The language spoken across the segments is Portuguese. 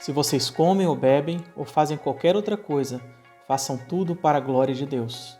Se vocês comem ou bebem ou fazem qualquer outra coisa, façam tudo para a glória de Deus.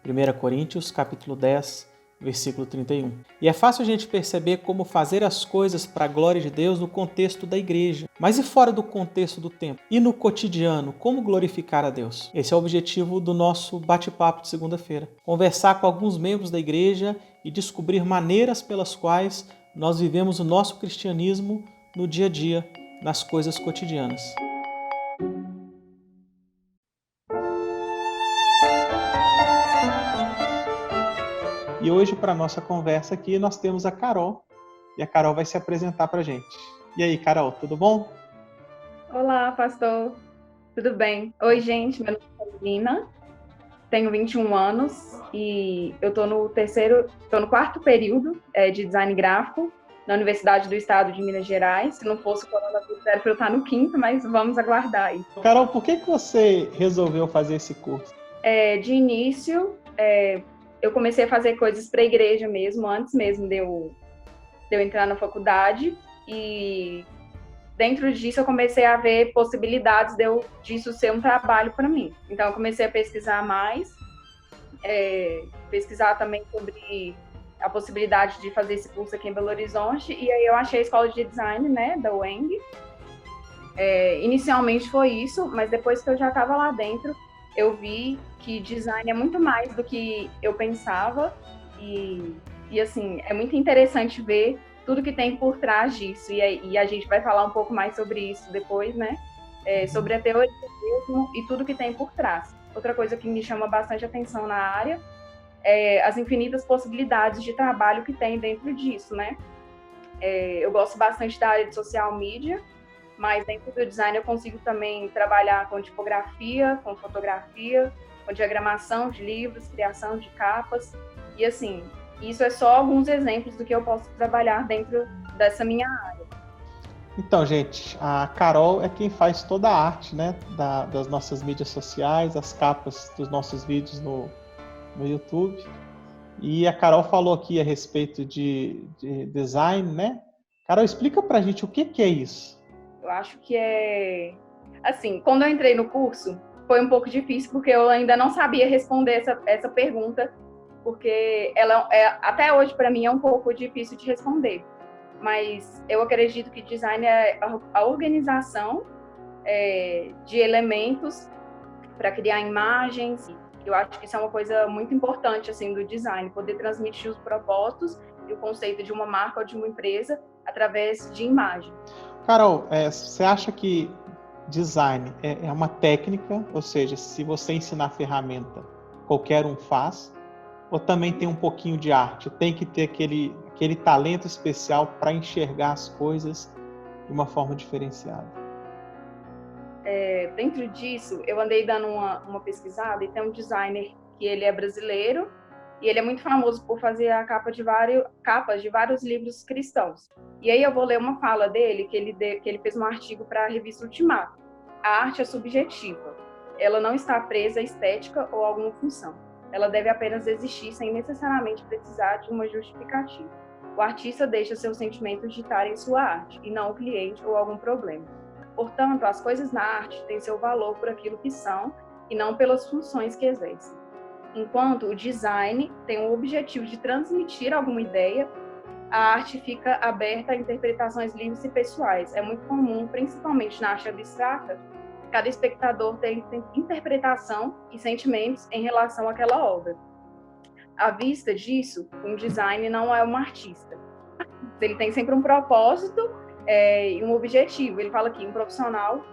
1 Coríntios, capítulo 10, versículo 31. E é fácil a gente perceber como fazer as coisas para a glória de Deus no contexto da igreja. Mas e fora do contexto do templo? E no cotidiano, como glorificar a Deus? Esse é o objetivo do nosso bate-papo de segunda-feira. Conversar com alguns membros da igreja e descobrir maneiras pelas quais nós vivemos o nosso cristianismo no dia a dia, nas coisas cotidianas. E hoje, para a nossa conversa aqui, nós temos a Carol. E a Carol vai se apresentar para a gente. E aí, Carol, tudo bom? Olá, pastor. Tudo bem? Oi, gente. Meu nome é Carolina, tenho 21 anos e eu estou no quarto período de design gráfico na Universidade do Estado de Minas Gerais. Se não fosse o coronavírus, era para eu estar no quinto, mas vamos aguardar aí. Carol, por que você resolveu fazer esse curso? De início, eu comecei a fazer coisas para a igreja mesmo, antes mesmo de eu entrar na faculdade, e dentro disso eu comecei a ver possibilidades disso ser um trabalho para mim. Então eu comecei a pesquisar mais, pesquisar também sobre a possibilidade de fazer esse curso aqui em Belo Horizonte, e aí eu achei a escola de design, né, da UENG. Inicialmente foi isso, mas depois que eu já estava lá dentro, eu vi que design é muito mais do que eu pensava, e assim, é muito interessante ver tudo que tem por trás disso, e a gente vai falar um pouco mais sobre isso depois, né? Sobre a teoria mesmo e tudo que tem por trás. Outra coisa que me chama bastante atenção na área é as infinitas possibilidades de trabalho que tem dentro disso, né? Eu gosto bastante da área de social media, mas dentro do design eu consigo também trabalhar com tipografia, com fotografia, com diagramação de livros, criação de capas, e assim, isso é só alguns exemplos do que eu posso trabalhar dentro dessa minha área. Então, gente, a Carol é quem faz toda a arte, né, das nossas mídias sociais, as capas dos nossos vídeos no YouTube. E a Carol falou aqui a respeito de design, né? Carol, explica pra gente o que é isso. Eu acho que assim, quando eu entrei no curso, foi um pouco difícil, porque eu ainda não sabia responder essa pergunta, porque ela até hoje, para mim, é um pouco difícil de responder. Mas eu acredito que design é a organização de elementos para criar imagens. Eu acho que isso é uma coisa muito importante assim, do design, poder transmitir os propósitos e o conceito de uma marca ou de uma empresa através de imagem. Carol, você acha que design é uma técnica, ou seja, se você ensinar a ferramenta, qualquer um faz, ou também tem um pouquinho de arte? Tem que ter aquele talento especial para enxergar as coisas de uma forma diferenciada? Dentro disso, eu andei dando uma pesquisada e tem um designer que ele é brasileiro e ele é muito famoso por fazer a capas de vários livros cristãos. E aí eu vou ler uma fala dele, que ele fez um artigo para a revista Ultimato. A arte é subjetiva. Ela não está presa à estética ou a alguma função. Ela deve apenas existir sem necessariamente precisar de uma justificativa. O artista deixa seus sentimentos ditarem sua arte, e não o cliente ou algum problema. Portanto, as coisas na arte têm seu valor por aquilo que são e não pelas funções que exercem. Enquanto o design tem o objetivo de transmitir alguma ideia, a arte fica aberta a interpretações livres e pessoais. É muito comum, principalmente na arte abstrata, cada espectador ter interpretação e sentimentos em relação àquela obra. À vista disso, um design não é um artista. Ele tem sempre um propósito e um objetivo. Ele fala aqui, um profissional,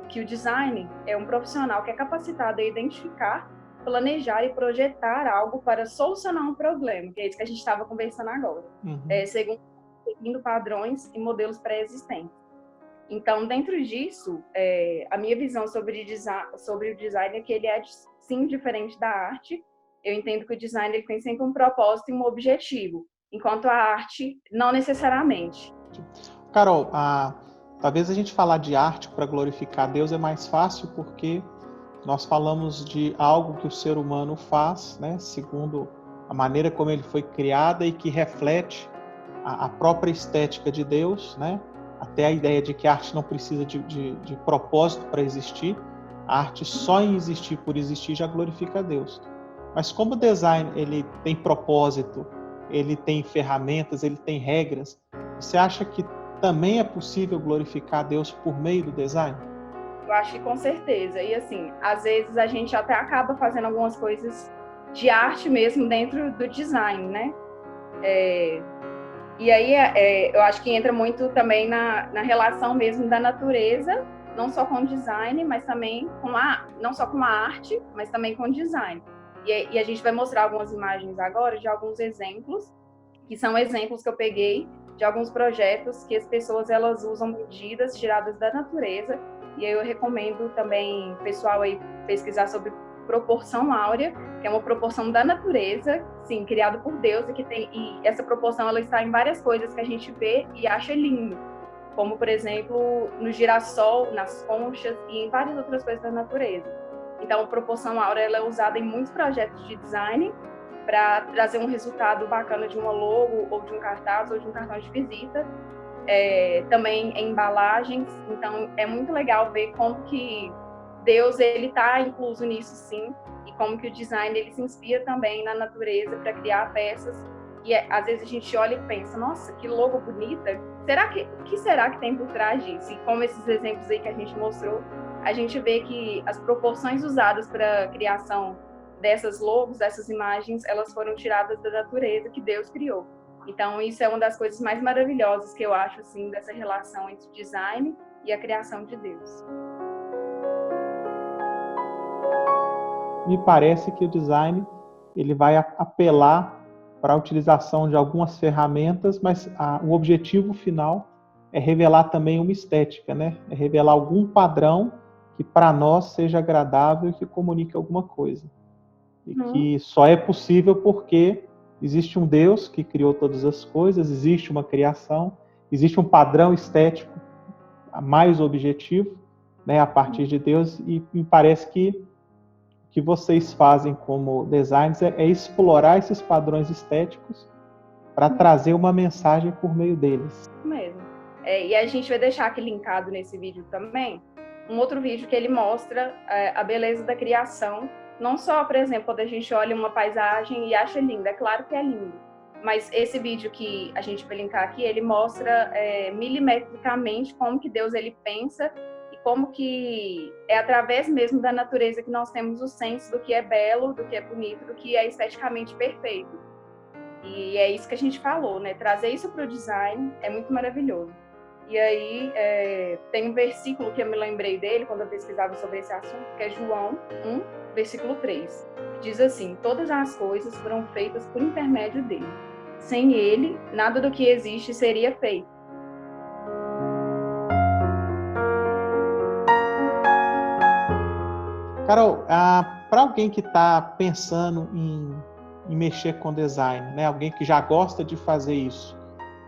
que o design é um profissional que é capacitado a identificar, planejar e projetar algo para solucionar um problema, que é isso que a gente estava conversando agora, seguindo padrões e modelos pré-existentes. Então, dentro disso, a minha visão sobre o design é que ele é, sim, diferente da arte. Eu entendo que o design ele tem sempre um propósito e um objetivo, enquanto a arte, não necessariamente. Carol, talvez a gente falar de arte para glorificar Deus é mais fácil porque nós falamos de algo que o ser humano faz, né, segundo a maneira como ele foi criado e que reflete a própria estética de Deus, né, até a ideia de que a arte não precisa de propósito para existir. A arte só em existir por existir já glorifica a Deus. Mas como o design ele tem propósito, ele tem ferramentas, ele tem regras, você acha que também é possível glorificar a Deus por meio do design? Eu acho que com certeza. E assim, às vezes a gente até acaba fazendo algumas coisas de arte mesmo dentro do design, né? E aí eu acho que entra muito também na relação mesmo da natureza, não só com o design, mas também não só com a arte, mas também com o design. E a gente vai mostrar algumas imagens agora de alguns exemplos, que são exemplos que eu peguei de alguns projetos que as pessoas elas usam medidas tiradas da natureza. E aí eu recomendo também o pessoal aí pesquisar sobre proporção áurea, que é uma proporção da natureza, sim, criado por Deus, e essa proporção ela está em várias coisas que a gente vê e acha lindo, como por exemplo no girassol, nas conchas e em várias outras coisas da natureza. Então a proporção áurea ela é usada em muitos projetos de design para trazer um resultado bacana de uma logo ou de um cartaz ou de um cartão de visita, também em embalagens. Então é muito legal ver como que Deus ele está incluso nisso, sim, e como que o design ele se inspira também na natureza para criar peças. E às vezes a gente olha e pensa, nossa, que logo bonita. O que será que tem por trás disso? E como esses exemplos aí que a gente mostrou, a gente vê que as proporções usadas para a criação dessas logos, dessas imagens, elas foram tiradas da natureza que Deus criou. Então isso é uma das coisas mais maravilhosas que eu acho assim dessa relação entre o design e a criação de Deus. Me parece que o design ele vai apelar para a utilização de algumas ferramentas, mas o objetivo final é revelar também uma estética, né? É revelar algum padrão que para nós seja agradável e que comunique alguma coisa. E que só é possível porque existe um Deus que criou todas as coisas, existe uma criação, existe um padrão estético mais objetivo, né, a partir de Deus, e me parece que o que vocês fazem como designers é explorar esses padrões estéticos para trazer uma mensagem por meio deles. Mesmo. E a gente vai deixar aqui linkado nesse vídeo também um outro vídeo que ele mostra a beleza da criação. Não só, por exemplo, quando a gente olha uma paisagem e acha linda, é claro que é lindo, mas esse vídeo que a gente vai linkar aqui, ele mostra milimetricamente como que Deus ele pensa e como que é através mesmo da natureza que nós temos o senso do que é belo, do que é bonito, do que é esteticamente perfeito. E é isso que a gente falou, né? Trazer isso para o design é muito maravilhoso. E aí tem um versículo que eu me lembrei dele quando eu pesquisava sobre esse assunto, que é João 1, versículo 3, que diz assim: todas as coisas foram feitas por intermédio dele. Sem ele, nada do que existe seria feito. Carol, para alguém que está pensando em mexer com design, né? Alguém que já gosta de fazer isso,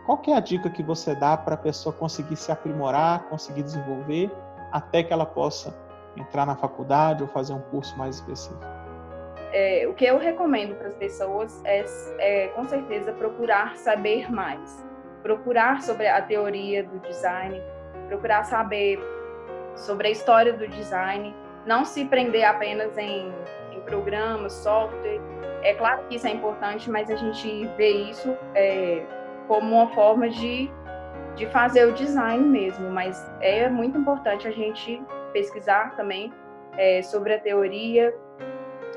qual que é a dica que você dá para a pessoa conseguir se aprimorar, conseguir desenvolver, até que ela possa entrar na faculdade ou fazer um curso mais específico? O que eu recomendo para as pessoas é, com certeza, procurar saber mais. Procurar sobre a teoria do design, procurar saber sobre a história do design, não se prender apenas em programas, software. É claro que isso é importante, mas a gente vê isso como uma forma de fazer o design mesmo, mas é muito importante a gente pesquisar também sobre a teoria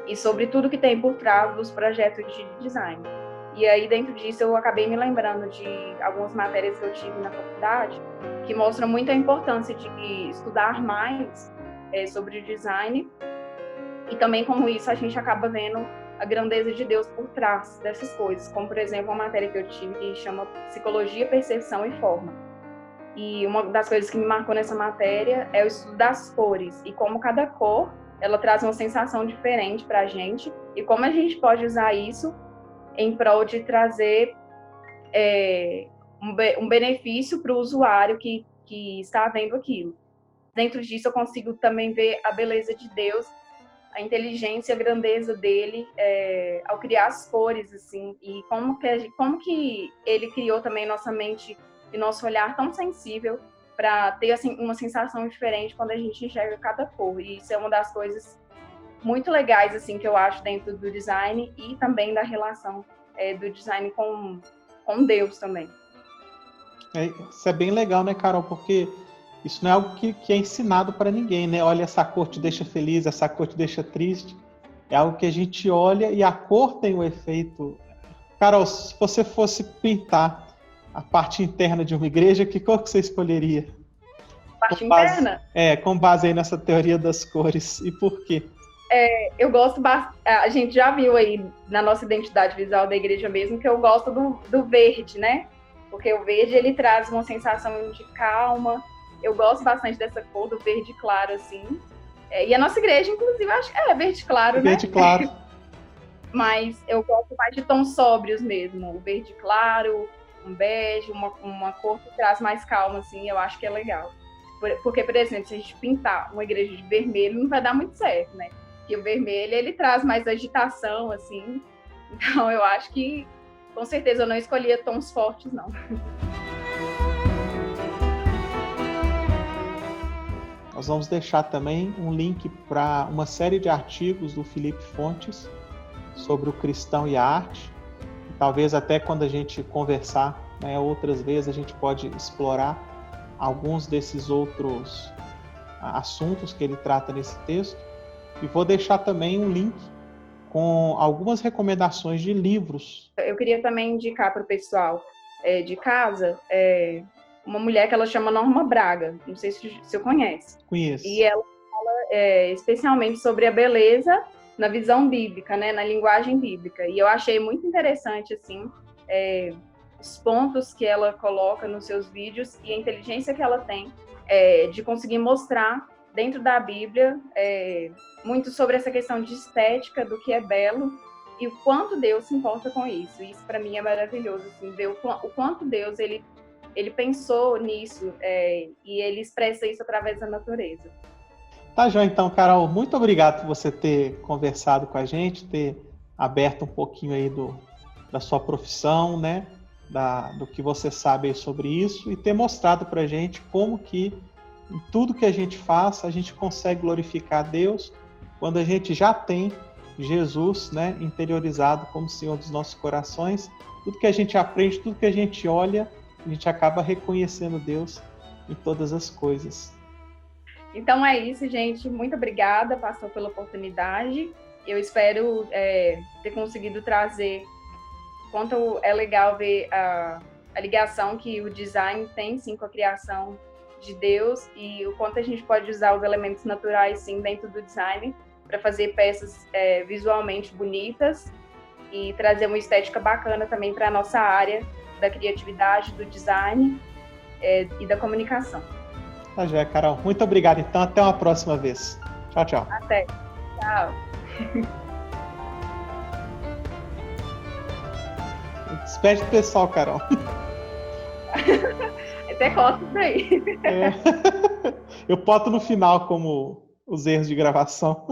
e sobre tudo que tem por trás dos projetos de design. E aí, dentro disso, eu acabei me lembrando de algumas matérias que eu tive na faculdade que mostram muito a importância de estudar mais sobre o design e também como isso a gente acaba vendo a grandeza de Deus por trás dessas coisas, como, por exemplo, uma matéria que eu tive que chama Psicologia, Percepção e Forma. E uma das coisas que me marcou nessa matéria é o estudo das cores e como cada cor ela traz uma sensação diferente para a gente e como a gente pode usar isso em prol de trazer um benefício para o usuário que está vendo aquilo. Dentro disso, eu consigo também ver a beleza de Deus, a inteligência, a grandeza dele ao criar as cores, assim, e como que ele criou também nossa mente e nosso olhar tão sensível para ter assim uma sensação diferente quando a gente enxerga cada cor. E isso é uma das coisas muito legais assim que eu acho dentro do design e também da relação do design com Deus também. Isso é bem legal, né, Carol? Porque isso não é algo que é ensinado para ninguém, né? Olha, essa cor te deixa feliz, essa cor te deixa triste. É algo que a gente olha e a cor tem o efeito. Carol, se você fosse pintar a parte interna de uma igreja, que cor que você escolheria? Parte interna? Com base aí nessa teoria das cores. E por quê? Eu gosto bastante. A gente já viu aí na nossa identidade visual da igreja mesmo que eu gosto do verde, né? Porque o verde ele traz uma sensação de calma. Eu gosto bastante dessa cor do verde claro, assim. E a nossa igreja, inclusive, acho que é verde claro, né? Verde claro. Mas eu gosto mais de tons sóbrios mesmo. O verde claro, um bege, uma cor que traz mais calma, assim, eu acho que é legal. Porque, por exemplo, se a gente pintar uma igreja de vermelho, não vai dar muito certo, né? Porque o vermelho, ele traz mais agitação, assim. Então, eu acho que, com certeza, eu não escolhia tons fortes, não. Nós vamos deixar também um link para uma série de artigos do Felipe Fontes sobre o cristão e a arte. E talvez até quando a gente conversar, né, outras vezes, a gente pode explorar alguns desses outros assuntos que ele trata nesse texto. E vou deixar também um link com algumas recomendações de livros. Eu queria também indicar para o pessoal de casa uma mulher que ela chama Norma Braga, não sei se você conhece. Conheço. E ela fala especialmente sobre a beleza na visão bíblica, né, na linguagem bíblica. E eu achei muito interessante assim, os pontos que ela coloca nos seus vídeos e a inteligência que ela tem de conseguir mostrar dentro da Bíblia muito sobre essa questão de estética, do que é belo e o quanto Deus se importa com isso. Isso para mim é maravilhoso, assim, ver o quanto Deus ele pensou nisso e ele expressa isso através da natureza. Tá, João, então, Carol, muito obrigado por você ter conversado com a gente, ter aberto um pouquinho aí da sua profissão, né, do que você sabe sobre isso e ter mostrado pra gente como que em tudo que a gente faz, a gente consegue glorificar a Deus quando a gente já tem Jesus, né, interiorizado como Senhor dos nossos corações. Tudo que a gente aprende, tudo que a gente olha, a gente acaba reconhecendo Deus em todas as coisas. Então é isso, gente. Muito obrigada, pastor, pela oportunidade. Eu espero ter conseguido trazer quanto é legal ver a ligação que o design tem, sim, com a criação de Deus e o quanto a gente pode usar os elementos naturais, sim, dentro do design para fazer peças visualmente bonitas e trazer uma estética bacana também para a nossa área da criatividade, do design e da comunicação. Tá, já, Carol. Muito obrigado. Então, até uma próxima vez. Tchau, tchau. Até. Tchau. Despede do pessoal, Carol. Até corta isso aí. Eu boto no final como os erros de gravação.